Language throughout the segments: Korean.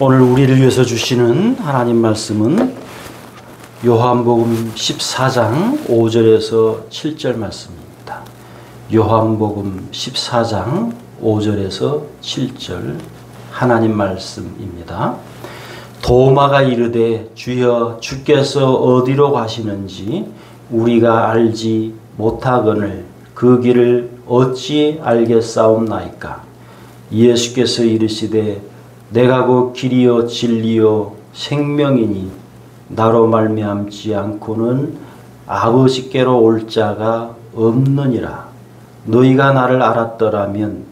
오늘 우리를 위해서 주시는 하나님 말씀은 요한복음 14장 5절에서 7절 말씀입니다. 요한복음 14장 5절에서 7절 하나님 말씀입니다. 도마가 이르되 주여 주께서 어디로 가시는지 우리가 알지 못하거늘 그 길을 어찌 알겠사옵나이까. 예수께서 이르시되 내가 곧 길이요 진리요 생명이니 나로 말미암지 않고는 아버지께로 올 자가 없느니라. 너희가 나를 알았더라면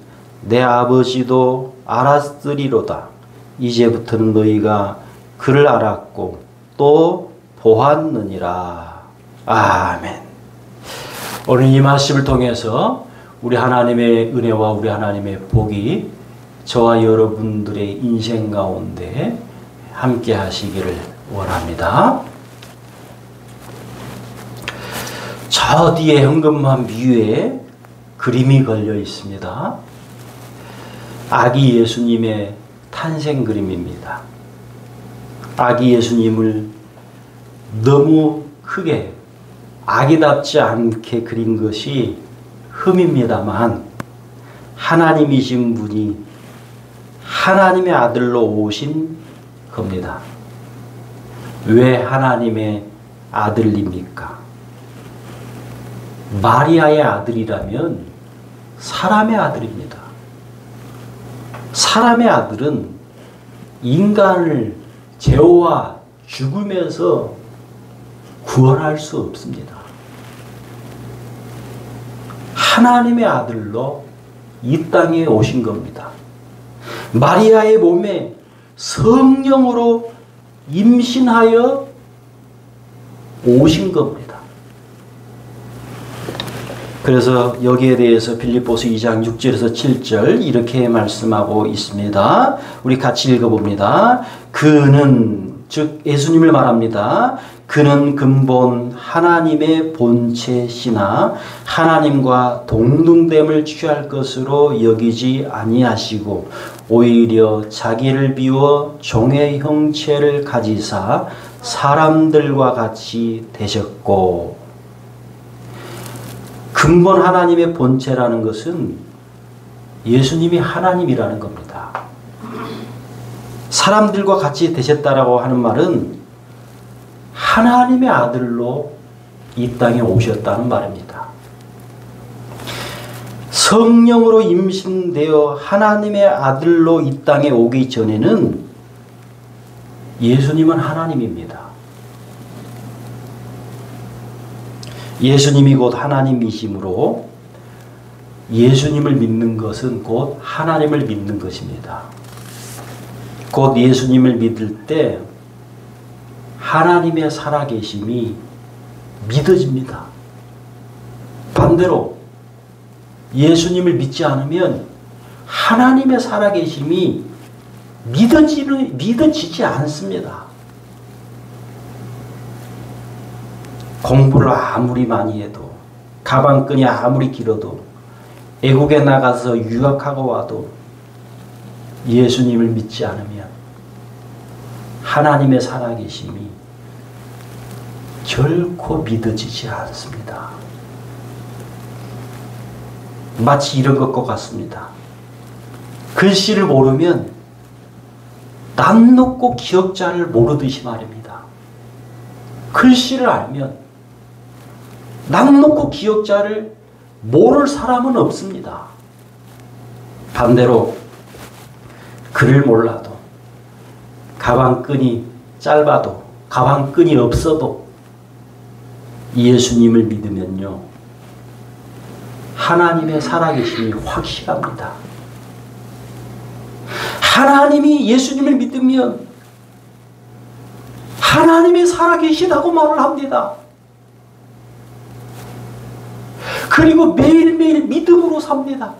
내 아버지도 알았으리로다. 이제부터는 너희가 그를 알았고 또 보았느니라. 아멘. 오늘 이 말씀을 통해서 우리 하나님의 은혜와 우리 하나님의 복이 저와 여러분들의 인생 가운데 함께 하시기를 원합니다. 저 뒤에 현금함 위에 그림이 걸려 있습니다. 아기 예수님의 탄생 그림입니다. 아기 예수님을 너무 크게 아기답지 않게 그린 것이 흠입니다만 하나님이신 분이 하나님의 아들로 오신 겁니다. 왜 하나님의 아들입니까? 마리아의 아들이라면 사람의 아들입니다. 사람의 아들은 인간을 죄와 죽음에서 구원할 수 없습니다. 하나님의 아들로 이 땅에 오신 겁니다. 마리아의 몸에 성령으로 임신하여 오신 겁니다. 그래서 여기에 대해서 빌립보서 2장 6절에서 7절 이렇게 말씀하고 있습니다. 우리 같이 읽어봅니다. 그는, 즉 예수님을 말합니다. 그는 근본 하나님의 본체시나 하나님과 동등됨을 취할 것으로 여기지 아니하시고 오히려 자기를 비워 종의 형체를 가지사 사람들과 같이 되셨고. 근본 하나님의 본체라는 것은 예수님이 하나님이라는 겁니다. 사람들과 같이 되셨다라고 하는 말은 하나님의 아들로 이 땅에 오셨다는 말입니다. 성령으로 임신되어 하나님의 아들로 이 땅에 오기 전에는 예수님은 하나님입니다. 예수님이 곧 하나님이시므로 예수님을 믿는 것은 곧 하나님을 믿는 것입니다. 곧 예수님을 믿을 때 하나님의 살아계심이 믿어집니다. 반대로 예수님을 믿지 않으면 하나님의 살아계심이 믿어지지 않습니다. 공부를 아무리 많이 해도, 가방끈이 아무리 길어도, 애국에 나가서 유학하고 와도 예수님을 믿지 않으면 하나님의 살아계심이 결코 믿어지지 않습니다. 마치 이런 것과 같습니다. 글씨를 모르면 남 놓고 기억자를 모르듯이 말입니다. 글씨를 알면 남 놓고 기억자를 모를 사람은 없습니다. 반대로 글을 몰라도, 가방끈이 짧아도, 가방끈이 없어도 예수님을 믿으면요, 하나님의 살아계심이 확실합니다. 하나님이 예수님을 믿으면 하나님이 살아계시다고 말을 합니다. 그리고 매일매일 믿음으로 삽니다.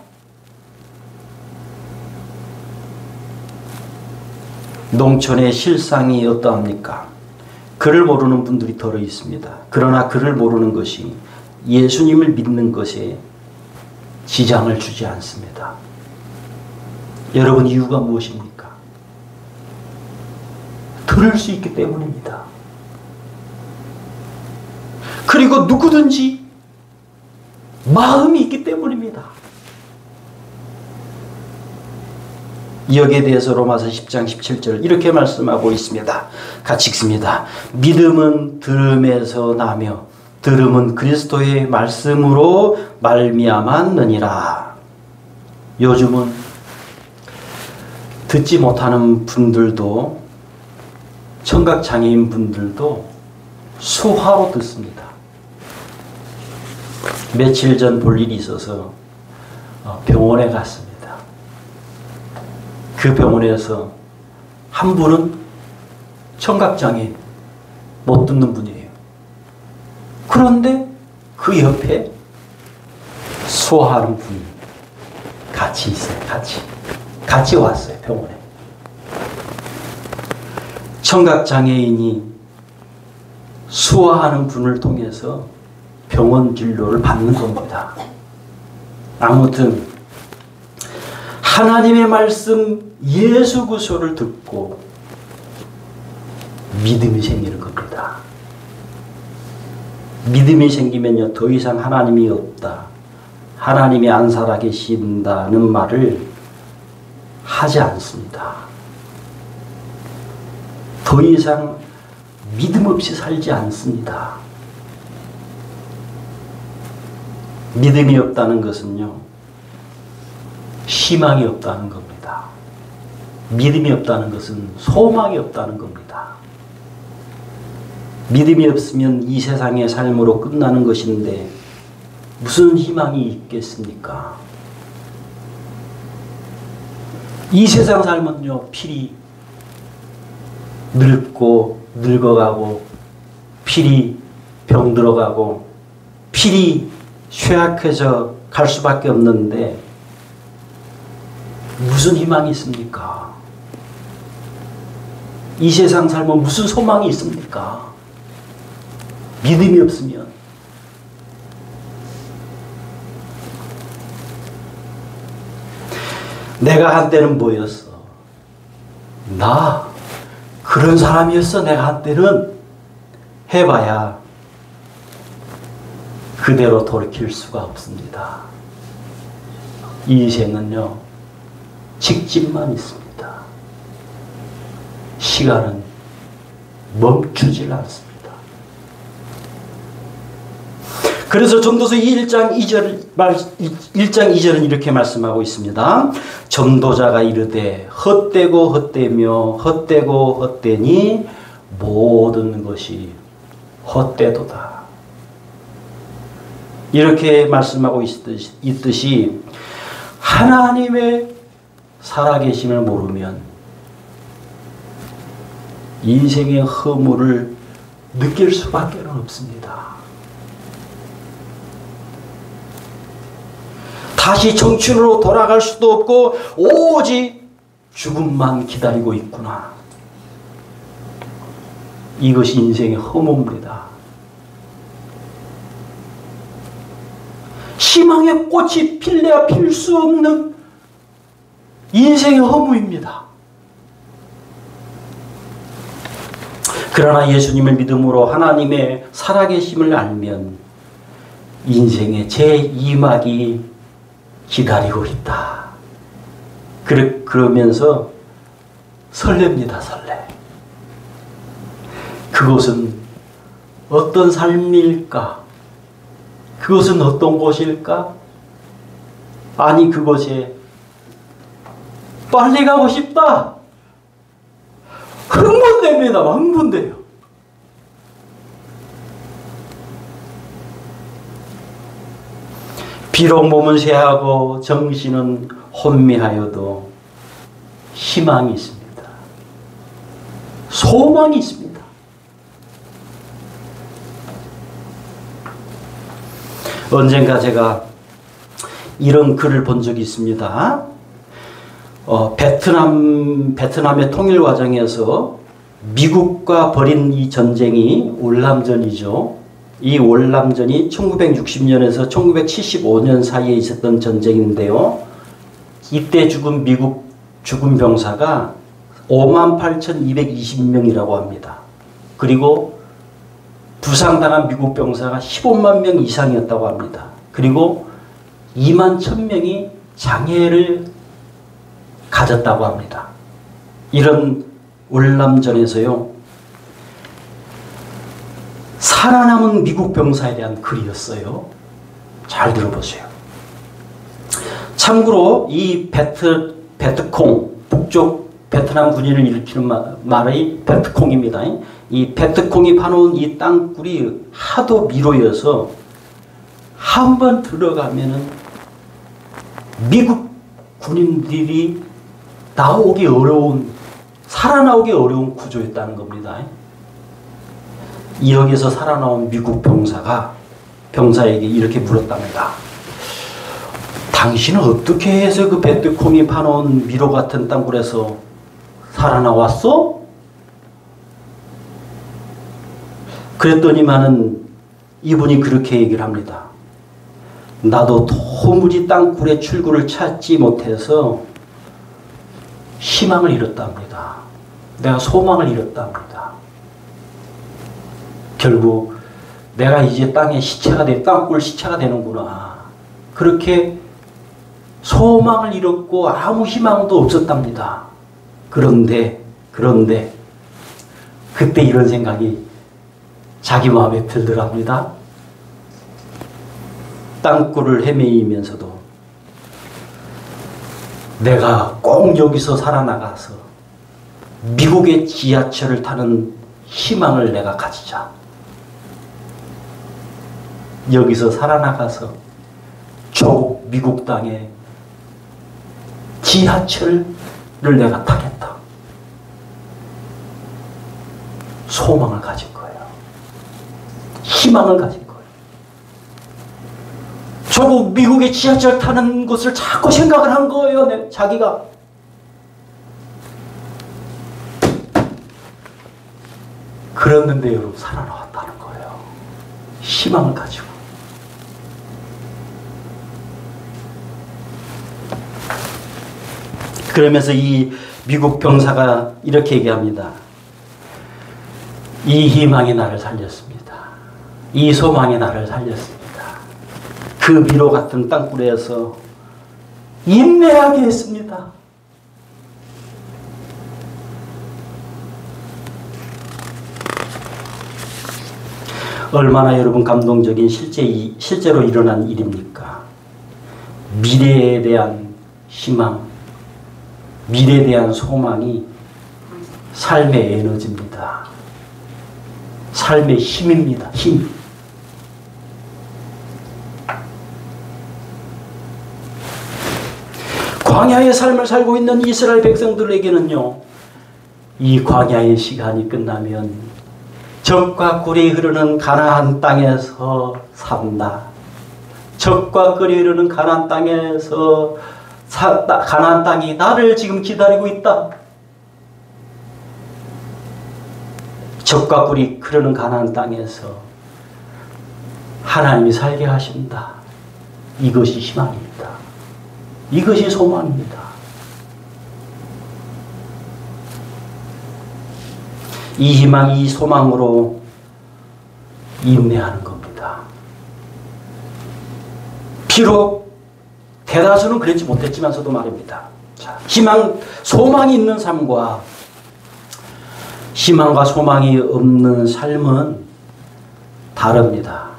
농촌의 실상이 어떠합니까? 글을 모르는 분들이 덜어 있습니다. 그러나 글을 모르는 것이 예수님을 믿는 것에 지장을 주지 않습니다. 여러분, 이유가 무엇입니까? 들을 수 있기 때문입니다. 그리고 누구든지 마음이 있기 때문입니다. 여기에 대해서 로마서 10장 17절 이렇게 말씀하고 있습니다. 같이 읽습니다. 믿음은 들음에서 나며 들음은 그리스도의 말씀으로 말미암았느니라. 요즘은 듣지 못하는 분들도 청각장애인 분들도 수화로 듣습니다. 며칠 전 볼 일이 있어서 병원에 갔습니다. 그 병원에서 한 분은 청각장애 못 듣는 분이에요. 그런데 그 옆에 수화하는 분이 같이 있어요. 같이 왔어요. 병원에. 청각장애인이 수화하는 분을 통해서 병원 진료를 받는 겁니다. 아무튼 하나님의 말씀 예수 그리스도를 듣고 믿음이 생기는 겁니다. 믿음이 생기면요, 더 이상 하나님이 없다, 하나님이 안 살아계신다는 말을 하지 않습니다. 더 이상 믿음 없이 살지 않습니다. 믿음이 없다는 것은요, 희망이 없다는 겁니다. 믿음이 없다는 것은 소망이 없다는 겁니다. 믿음이 없으면 이 세상의 삶으로 끝나는 것인데 무슨 희망이 있겠습니까? 이 세상 삶은요, 필히 늙고 늙어가고 필히 병들어가고 필히 쇠약해져 갈 수밖에 없는데 무슨 희망이 있습니까? 이 세상 삶은 무슨 소망이 있습니까? 믿음이 없으면. 내가 한때는 뭐였어? 나 그런 사람이었어. 내가 한때는 해봐야 그대로 돌이킬 수가 없습니다. 이 인생은요, 직진만 있습니다. 시간은 멈추질 않습니다. 그래서 전도서 1장 2절은 이렇게 말씀하고 있습니다. 전도자가 이르되 헛되고 헛되며 헛되고 헛되니 모든 것이 헛되도다. 이렇게 말씀하고 있듯이 하나님의 살아계심을 모르면 인생의 허물을 느낄 수밖에 없습니다. 다시 청춘으로 돌아갈 수도 없고 오직 죽음만 기다리고 있구나. 이것이 인생의 허무입니다. 희망의 꽃이 필래야 필 수 없는 인생의 허무입니다. 그러나 예수님을 믿음으로 하나님의 살아계심을 알면 인생의 제2막이 기다리고 있다. 그러면서 설렙니다. 설레. 그곳은 어떤 삶일까? 그것은 어떤 곳일까? 아니, 그곳에 빨리 가고 싶다. 흥분됩니다. 흥분돼요. 비록 몸은 쇠하고 정신은 혼미하여도 희망이 있습니다. 소망이 있습니다. 언젠가 제가 이런 글을 본 적이 있습니다. 베트남의 통일 과정에서 미국과 벌인 이 전쟁이 월남전이죠. 이 월남전이 1960년에서 1975년 사이에 있었던 전쟁인데요. 이때 죽은 미국 죽은 병사가 58,220명이라고 합니다. 그리고 부상당한 미국 병사가 15만 명 이상이었다고 합니다. 그리고 2만 1,000명이 장애를 가졌다고 합니다. 이런 월남전에서요, 살아남은 미국 병사에 대한 글이었어요. 잘 들어보세요. 참고로 이 베트콩, 북쪽 베트남 군인을 일으키는 말의 베트콩입니다. 이 베트콩이 파놓은 이 땅굴이 하도 미로여서 한 번 들어가면은 미국 군인들이 살아나오기 어려운 구조였다는 겁니다. 여기서 살아나온 미국 병사에게 이렇게 물었답니다. 당신은 어떻게 해서 그 베트콩이 파놓은 미로 같은 땅굴에서 살아나왔어? 그랬더니만은 이분이 그렇게 얘기를 합니다. 나도 도무지 땅굴의 출구를 찾지 못해서 희망을 잃었답니다. 내가 소망을 잃었답니다. 결국 내가 이제 땅굴 시체가 되는구나. 그렇게 소망을 잃었고 아무 희망도 없었답니다. 그런데 그때 이런 생각이 자기 마음에 들더랍니다. 땅굴을 헤매이면서도 내가 꼭 여기서 살아나가서 미국의 지하철을 타는 희망을 내가 가지자. 여기서 살아나가서 조국 미국 땅에 지하철을 내가 타겠다. 소망을 가진 거예요. 희망을 가진 거예요. 조국 미국의 지하철 타는 것을 자꾸 생각을 한 거예요. 자기가. 그랬는데 여러분 살아나왔다는 거예요. 희망을 가지고. 그러면서 이 미국 병사가 이렇게 얘기합니다. 이 희망이 나를 살렸습니다. 이 소망이 나를 살렸습니다. 그 미로 같은 땅굴에서 인내하게 했습니다. 얼마나 여러분 감동적인 실제로 일어난 일입니까? 미래에 대한 희망, 미래에 대한 소망이 삶의 에너지입니다. 삶의 힘입니다. 힘. 광야의 삶을 살고 있는 이스라엘 백성들에게는요, 이 광야의 시간이 끝나면 젖과 꿀이 흐르는 가나안 땅에서 산다. 젖과 꿀이 흐르는 가나안 땅에서 가나안 땅이 나를 지금 기다리고 있다. 젖과 꿀이 흐르는 가나안 땅에서 하나님이 살게 하신다. 이것이 희망입니다. 이것이 소망입니다. 이 희망, 이 소망으로 인내하는 겁니다. 비록 대다수는 그렇지 못했지만서도 말입니다. 자, 소망이 있는 삶과 희망과 소망이 없는 삶은 다릅니다.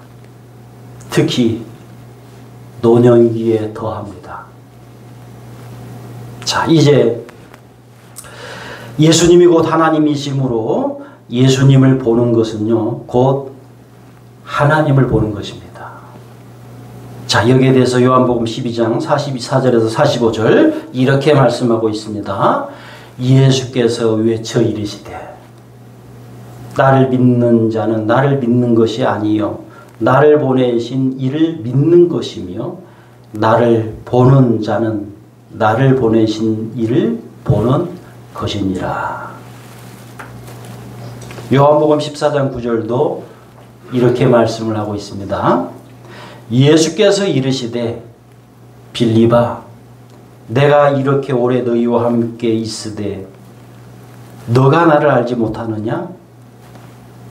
특히 노년기에 더합니다. 자, 이제 예수님이 곧 하나님이시므로 예수님을 보는 것은요, 곧 하나님을 보는 것입니다. 자, 여기에 대해서 요한복음 12장 44절에서 45절 이렇게 말씀하고 있습니다. 예수께서 외쳐 이르시되 나를 믿는 자는 나를 믿는 것이 아니요 나를 보내신 이를 믿는 것이며 나를 보는 자는 나를 보내신 이를 보는 것이니라. 요한복음 14장 9절도 이렇게 말씀을 하고 있습니다. 예수께서 이르시되 빌립아 내가 이렇게 오래 너희와 함께 있으되 너가 나를 알지 못하느냐?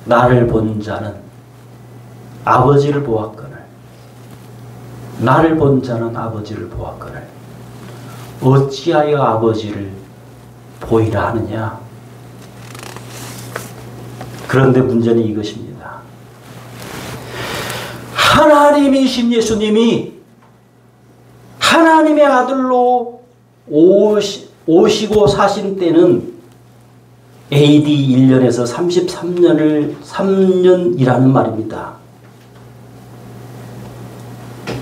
나를 본 자는 아버지를 보았거늘. 나를 본 자는 아버지를 보았거늘. 어찌하여 아버지를 보이라 하느냐? 그런데 문제는 이것입니다. 하나님이신 예수님이 하나님의 아들로 오시고 사신 때는 AD 1년에서 3년이라는 말입니다.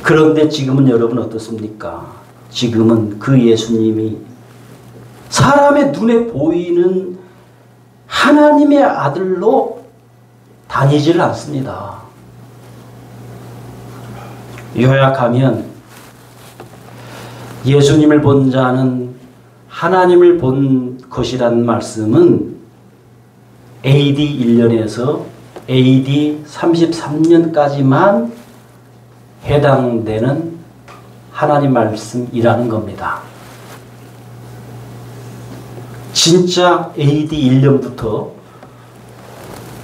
그런데 지금은 여러분 어떻습니까? 지금은 그 예수님이 사람의 눈에 보이는 하나님의 아들로 다니질 않습니다. 요약하면 예수님을 본 자는 하나님을 본 것이라는 말씀은 AD 1년에서 AD 33년까지만 해당되는 하나님 말씀이라는 겁니다. 진짜 AD 1년부터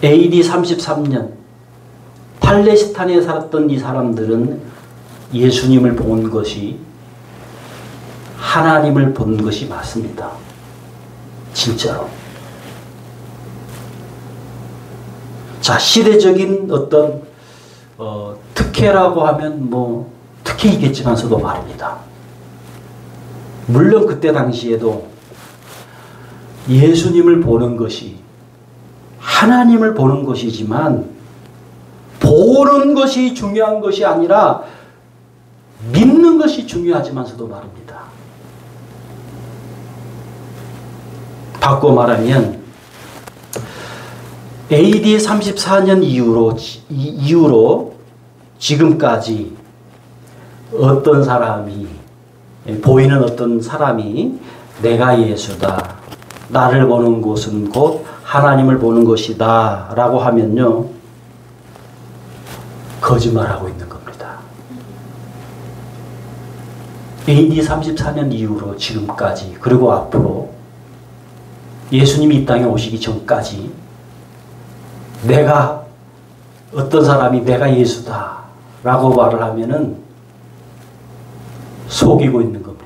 AD 33년 팔레스타인에 살았던 이 사람들은 예수님을 본 것이 하나님을 본 것이 맞습니다. 진짜로. 자, 시대적인 어떤 특혜라고 하면 뭐 특혜이겠지만서도 말입니다. 물론 그때 당시에도 예수님을 보는 것이 하나님을 보는 것이지만 보는 것이 중요한 것이 아니라 믿는 것이 중요하지만서도 말입니다. 바꿔 말하면 AD 34년 이후로 지금까지 어떤 사람이 보이는 어떤 사람이 내가 예수다. 나를 보는 곳은 곧 하나님을 보는 것이다. 라고 하면요. 거짓말하고 있는 겁니다. AD 34년 이후로 지금까지 그리고 앞으로 예수님이 이 땅에 오시기 전까지 내가 어떤 사람이 내가 예수다 라고 말을 하면은 속이고 있는 겁니다.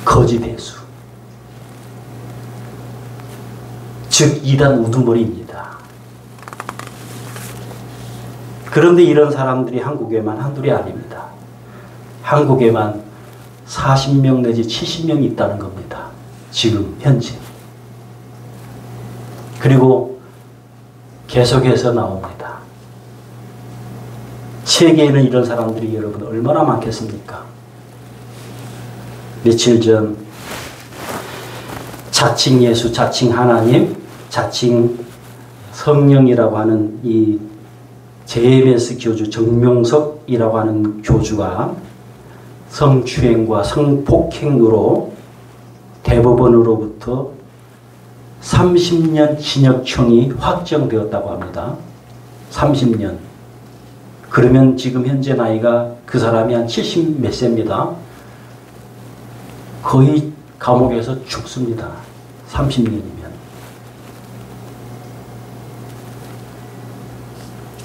거짓 예수. 즉 이단 우두머리입니다. 그런데 이런 사람들이 한국에만 한둘이 아닙니다. 한국에만 40명 내지 70명 있다는 겁니다. 지금 현재. 그리고 계속해서 나옵니다. 세계에는 이런 사람들이 여러분 얼마나 많겠습니까? 며칠 전 자칭 예수, 자칭 하나님, 자칭 성령이라고 하는 이 JMS 교주 정명석이라고 하는 교주가 성추행과 성폭행으로 대법원으로부터 30년 징역형이 확정되었다고 합니다. 30년. 그러면 지금 현재 나이가 그 사람이 한 70 몇 세입니다. 거의 감옥에서 죽습니다. 30년이면.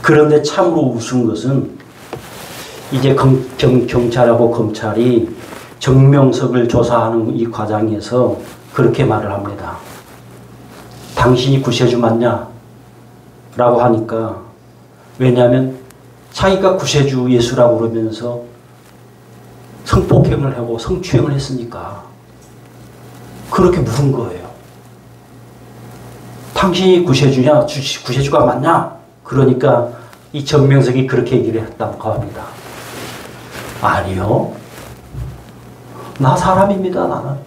그런데 참으로 우스운 것은 이제 경찰하고 검찰이 정명석을 조사하는 이 과정에서 그렇게 말을 합니다. 당신이 구세주 맞냐? 라고 하니까 왜냐하면 자기가 구세주 예수라고 그러면서 성폭행을 하고 성추행을 했으니까 그렇게 물은 거예요. 당신이 구세주냐? 구세주가 맞냐? 그러니까 이 정명석이 그렇게 얘기를 했다고 합니다. 아니요. 나 사람입니다. 나는.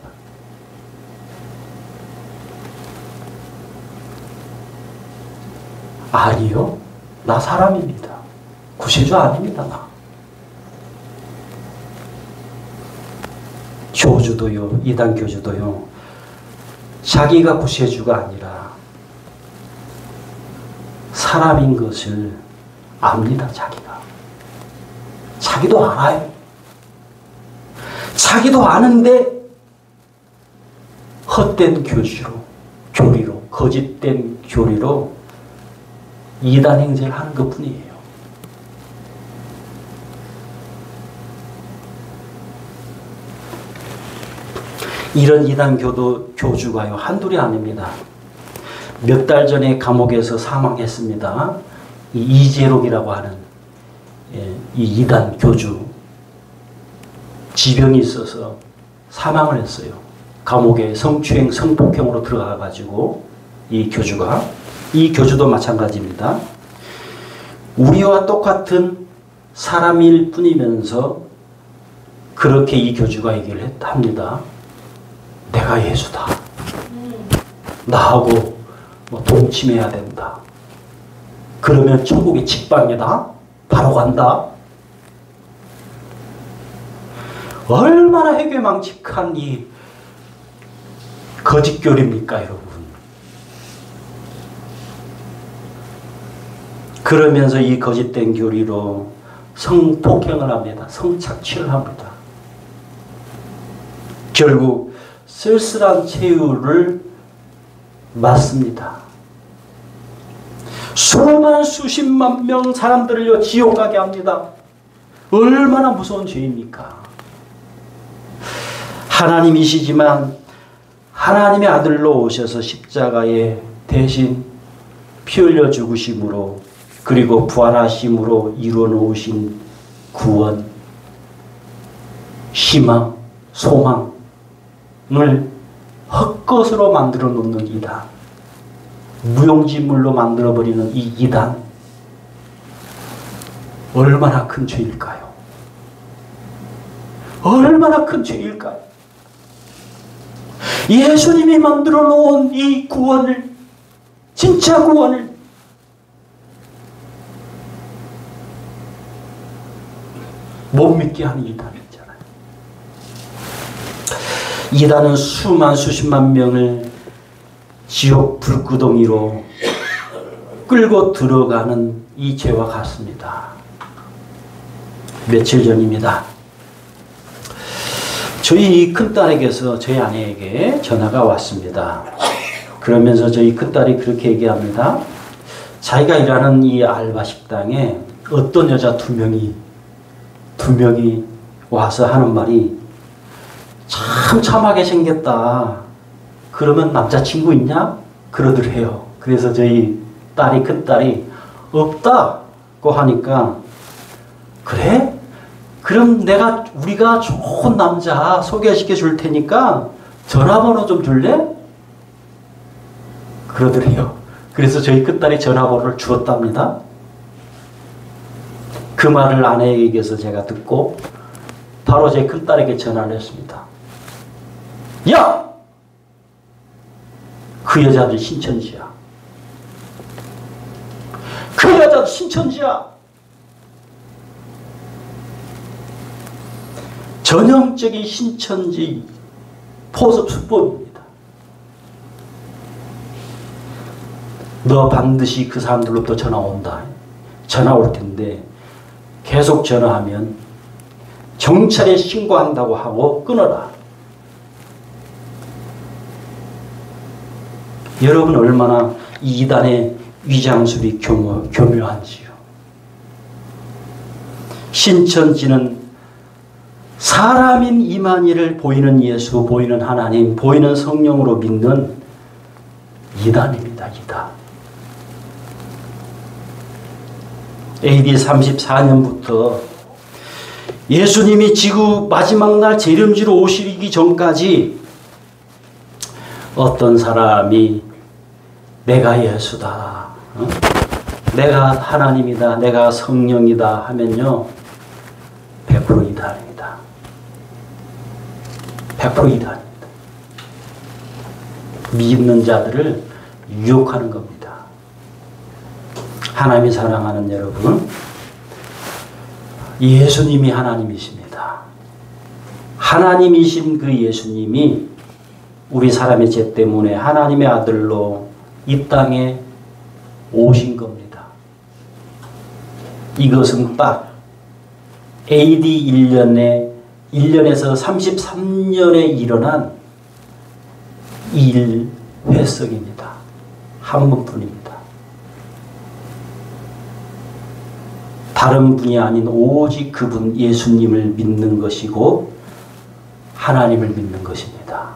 아니요. 나 사람입니다. 구세주 아닙니다. 나. 교주도요. 이단 교주도요. 자기가 구세주가 아니라 사람인 것을 압니다. 자기가. 자기도 알아요. 자기도 아는데 헛된 교리로 거짓된 교리로 이단 행세를 하는 것뿐이에요. 이런 이단 교주가요 한둘이 아닙니다. 몇 달 전에 감옥에서 사망했습니다. 이 이재록이라고 하는 이 이단 교주 지병이 있어서 사망을 했어요. 감옥에 성추행, 성폭행으로 들어가 가지고 이 교주도 마찬가지입니다. 우리와 똑같은 사람일 뿐이면서 그렇게 이 교주가 얘기를 합니다. 내가 예수다. 나하고 동침해야 된다. 그러면 천국의 직방이다. 바로 간다. 얼마나 해괴망측한 이 거짓교리입니까, 여러분? 그러면서 이 거짓된 교리로 성폭행을 합니다. 성착취를 합니다. 결국 쓸쓸한 최후를 맞습니다. 수만 수십만 명 사람들을 지옥 가게 합니다. 얼마나 무서운 죄입니까? 하나님이시지만 하나님의 아들로 오셔서 십자가에 대신 피 흘려 죽으심으로 그리고 부활하심으로 이루어 놓으신 구원, 희망, 소망을 헛것으로 만들어 놓는 이단, 무용지물로 만들어버리는 이 이단, 얼마나 큰 죄일까요? 얼마나 큰 죄일까요? 예수님이 만들어 놓은 이 구원을, 진짜 구원을 못 믿게 하는 이단이잖아요. 이단은 수만 수십만 명을 지옥 불구덩이로 끌고 들어가는 이 죄와 같습니다. 며칠 전입니다. 저희 큰딸에게서 저희 아내에게 전화가 왔습니다. 그러면서 저희 큰딸이 그렇게 얘기합니다. 자기가 일하는 이 알바 식당에 어떤 여자 두 명이 와서 하는 말이 참 참하게 생겼다. 그러면 남자친구 있냐? 그러더래요. 그래서 저희 큰딸이 없다고 하니까 그래? 그럼 우리가 좋은 남자 소개시켜 줄 테니까 전화번호 좀 줄래? 그러더래요. 그래서 저희 큰딸이 전화번호를 주었답니다. 그 말을 아내에게서 제가 듣고 바로 제 큰딸에게 전화를 했습니다. 야! 그 여자도 신천지야. 그 여자도 신천지야. 전형적인 신천지 포섭 수법입니다. 너 반드시 그 사람들로부터 전화 온다. 전화 올 텐데 계속 전화하면 경찰에 신고한다고 하고 끊어라. 여러분 얼마나 이 이단의 위장술이 교묘한지요. 신천지는 사람인 이만희를 보이는 예수, 보이는 하나님, 보이는 성령으로 믿는 이단입니다. 이단. AD 34년부터 예수님이 지구 마지막 날 재림지로 오시기 전까지 어떤 사람이 내가 예수다, 내가 하나님이다, 내가 성령이다 하면요 100% 이단입니다. 100% 이단입니다. 믿는 자들을 유혹하는 겁니다. 하나님이 사랑하는 여러분, 예수님이 하나님이십니다. 하나님이신 그 예수님이 우리 사람의 죄 때문에 하나님의 아들로 이 땅에 오신 겁니다. 이것은 딱 AD 1년에 1년에서 33년에 일어난 일회성입니다. 한 번뿐입니다. 다른 분이 아닌 오직 그분 예수님을 믿는 것이고 하나님을 믿는 것입니다.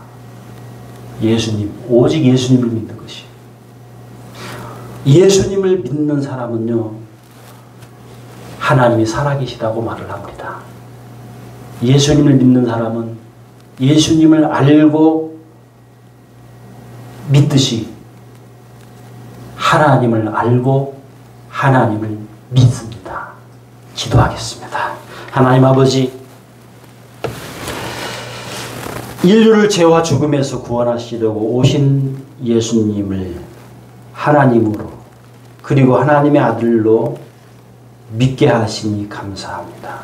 예수님, 오직 예수님을 믿는 것이에요. 예수님을 믿는 사람은요, 하나님이 살아계시다고 말을 합니다. 예수님을 믿는 사람은 예수님을 알고 믿듯이 하나님을 알고 하나님을 믿습니다. 기도하겠습니다. 하나님 아버지, 인류를 죄와 죽음에서 구원하시려고 오신 예수님을 하나님으로 그리고 하나님의 아들로 믿게 하시니 감사합니다.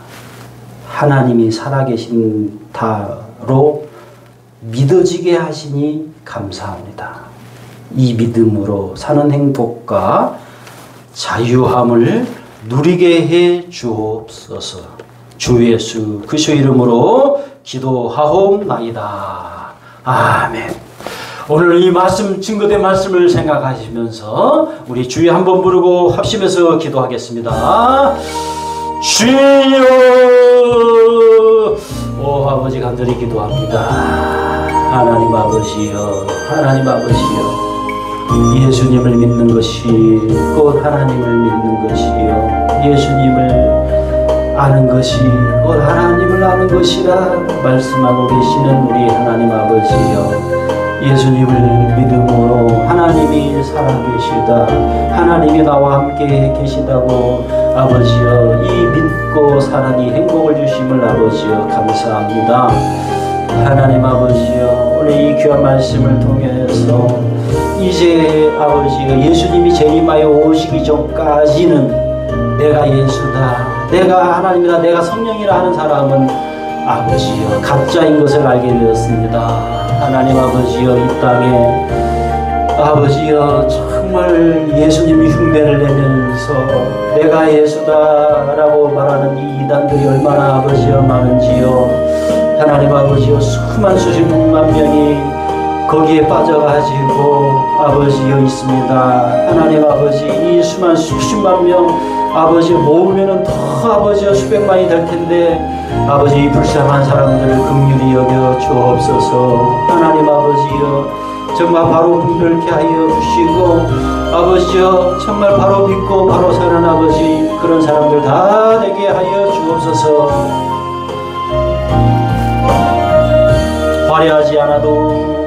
하나님이 살아계신다로 믿어지게 하시니 감사합니다. 이 믿음으로 사는 행복과 자유함을 누리게 해 주옵소서. 주 예수 그리스도 이름으로 기도하옵나이다. 아멘. 오늘 이 말씀, 증거된 말씀을 생각하시면서 우리 주여 한번 부르고 합심해서 기도하겠습니다. 주여! 오 아버지 간절히 기도합니다. 하나님 아버지여, 하나님 아버지여, 예수님을 믿는 것이 곧 하나님을 믿는 것이요, 예수님을 아는 것이 곧 하나님을 아는 것이라 말씀하고 계시는 우리 하나님 아버지여, 예수님을 믿음으로 하나님이 살아계시다, 하나님이 나와 함께 계시다고 아버지여, 이 믿고 사는 이 행복을 주심을 아버지여 감사합니다. 하나님 아버지여, 오늘 이 귀한 말씀을 통해서 이제 아버지여, 예수님이 재림하여 오시기 전까지는 내가 예수다, 내가 하나님이다, 내가 성령이라 하는 사람은 아버지여 가짜인 것을 알게 되었습니다. 하나님 아버지여, 이 땅에 아버지여 정말 예수님이 흉내를 내면서 내가 예수다라고 말하는 이 이단들이 얼마나 아버지여 많은지요. 하나님 아버지여, 수십만 명이 거기에 빠져가지고 아버지여 있습니다. 하나님 아버지, 이 수만 수십만 명 아버지 모으면은 더 아버지여 수백만이 될 텐데 아버지, 이 불쌍한 사람들을 긍휼히 여겨 주옵소서. 하나님 아버지여, 정말 바로 분별케 하여 주시고 아버지여, 정말 바로 믿고 바로 사는 아버지, 그런 사람들 다 되게 하여 주옵소서. 화려하지 않아도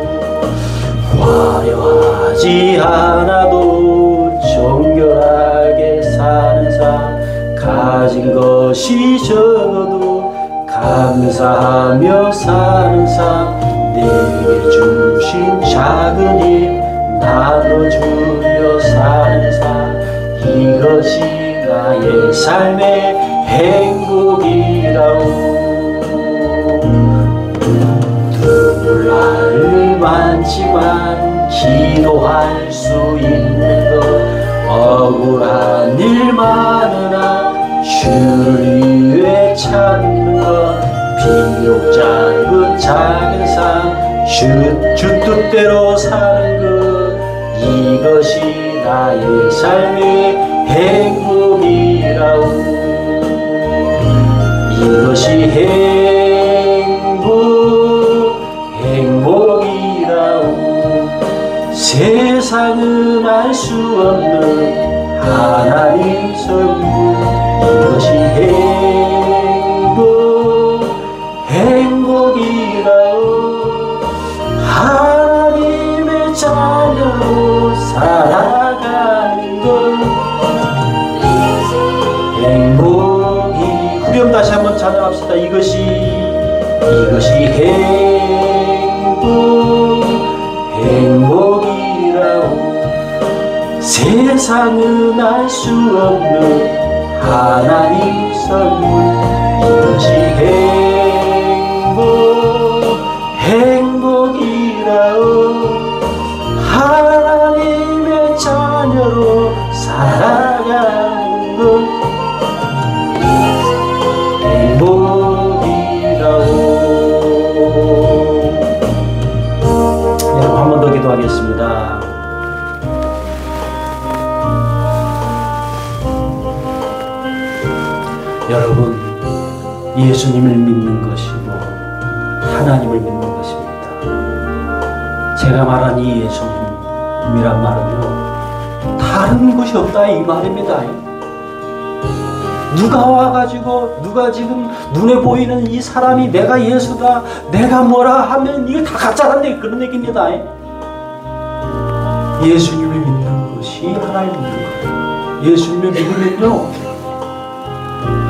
정결하게 사는 삶, 가진 것이 적어도 감사하며 사는 삶, 내게 주신 작은 힘 나눠주며 사는 삶, 이것이 나의 삶의 행복이라오. 눈물 많지만 기도할 수 있는 것, 억울한 일 많으나 주를 위해 찾는 것, 비록 짧은 작은 삶 주 뜻대로 사는 것, 이것이 나의 삶의 행복이라오. 이것이 행복이라오. 세상은 알 수 없는 하나님 선물, 이것이 행복이라오. 하나님의 자녀로 살아가는 것, 행복이. 후렴 다시 한번 찬양합시다. 이것이 행복이라오. 세상은 알 수 없는 하나님 선물, 이것이 행복이라오. 하나님의 자녀로 살아가는 것, 행복이라오. 예수님을 믿는 것이고 하나님을 믿는 것입니다. 제가 말한 이 예수님이란 말은요, 다른 것이 없다 이 말입니다. 누가 와가지고 누가 지금 눈에 보이는 이 사람이 내가 예수다, 내가 뭐라 하면 이거 다 가짜란데 그런 얘기입니다. 예수님을 믿는 것이 하나님을 믿는 거예요. 예수님을 믿으면요,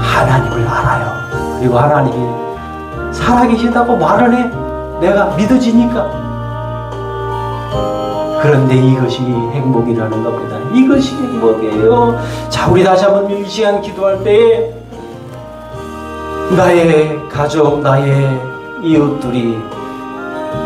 하나님을 알아요. 그리고 하나님이 살아계시다고 말을 해. 내가 믿어지니까. 그런데 이것이 행복이라는 겁니다. 이것이 행복이에요. 자, 우리 다시 한번 이 시간 기도할 때에 나의 가족, 나의 이웃들이